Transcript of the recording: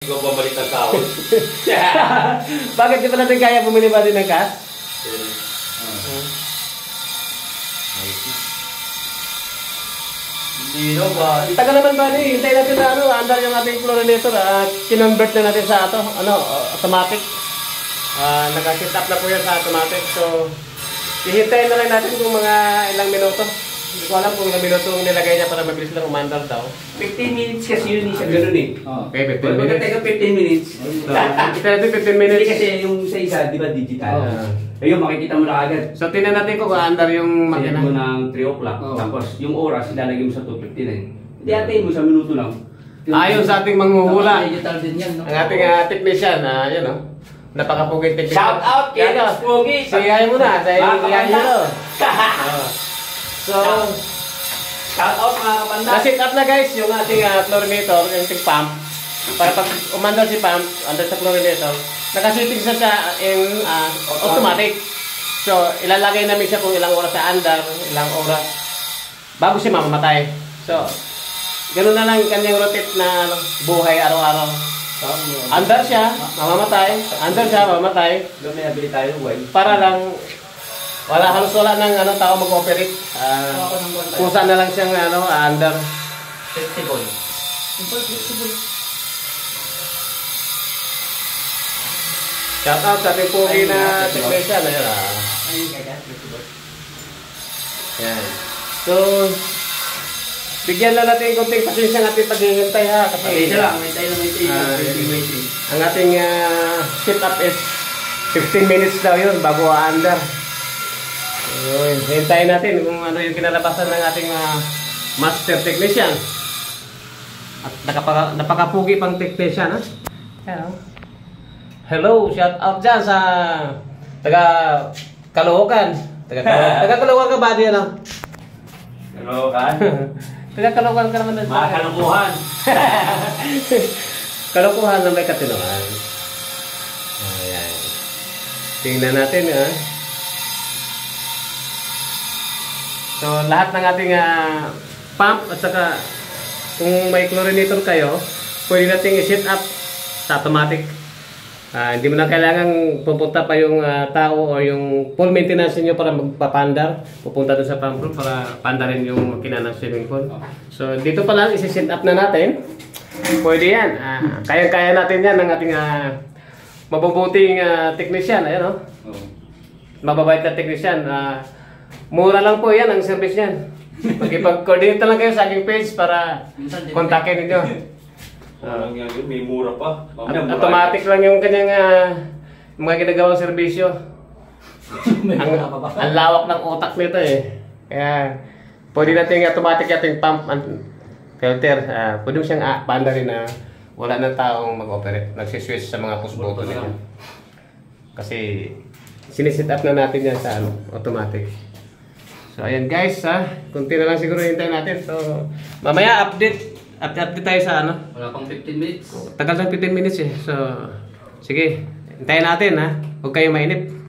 Ikaw babalik ng kaon. Bakit di pa natin kaya bumili ba din ng cash? Hindi no ba? Tagal naman ba ni, hintayin natin na andar yung ating chlorinator. Kinonvert na natin sa automatic. Nag-set up na po yan sa automatic. So, hihintayin na lang natin kung mga ilang minuto. Hindi ko alam kung ilang minuto nilagay niya para mabilis lang umandar daw. 15 minutes kasi yun siya ganun eh. Okay, 15 minutes. Pagkatay ka 15 minutes. Kita natin 15 minutes. Hindi kasi yung sa isa, di ba digital? Ayun, makikita mo na agad. So, tingnan natin kung andar yung Makikita makina. mo ng 3 o'clock. Tapos yung oras, ilalagay mo sa 2:59. Hindi atayin mo sa minuto lang. Ayon sa ating manghuhula. Digital din yan, no? Ang ating technician, yan o. Napakapugay technician. Shout out kay Nas Pogi! Sigayan mo na, dahil iyan nyo. So, Shout out mga kapanda! na-set up na guys yung ating chlorinator, yung ating pump. Para pag umandar si pump, under sa chlorinator, nakasiting siya sa automatic. So, ilalagay namin siya kung ilang oras sa andar, ilang oras, bago siya mamamatay. So, ganoon na lang yung kanyang rotate na buhay araw-araw. Andar siya, mamamatay. Andar siya, mamamatay. Lumayabili tayo ng wine. Para lang, halos wala ng tao mag-operate. Kung saan na lang siyang andar. Flexible. Simple, flexible. Shout out sa ating pogi na technician. Ayun, kaya flexible. Yan. So, bigyan lang natin konting pasensya ng ating paghihintay ha. Kasi Isa lang, may tayo na may tayo. Waiting. ang ating setup is 15 minutes daw yun bago aandar. So, hintayin natin kung ano yung kinalabasan ng ating master technician. At napakapugi pang technician ha. Hello. Hello, shout out dyan sa taga Caloocan. Taga Caloocan ka ba diyan? Hello, kan? Taga-Caloocan ka naman. Mga kalukuhan. Kalokohan na may katinungan. Ayan. Tingnan natin ha. So lahat ng ating pump at saka kung may chlorinator kayo, pwede nating i-set up sa automatic. Hindi mo na kailangan pupunta pa yung tao o yung full maintenance niyo para magpapandar. Pupunta doon sa pump room para pandarin yung makina ng swimming pool. So dito pa lang isi-set up na natin. Pwede yan. Kaya-kaya natin yan ng ating mabubuting technician. Ayan o. Mababait na technician. Mura lang po yan ang service niyan. Magkipag-coordinate lang kayo sa aking page para kontakin ninyo. Parang yan yun, may mura pa. Automatic lang yung kanyang mga ginagawang serbisyo. Ang lawak ng utak nito eh. Kaya pwede natin automatic ating pump and filter. Pwede mo siyang paandarin na wala ng taong mag-operate. Nagsiswitch sa mga push button nito. Kasi siniset up na natin yan sa automatic. So ayan guys kunti na lang siguro hintayin natin. So mamaya update tayo sa Wala pang 15 minutes. tagal ng 15 minutes eh. So sige, hintayin natin ha. Huwag kayong mainip.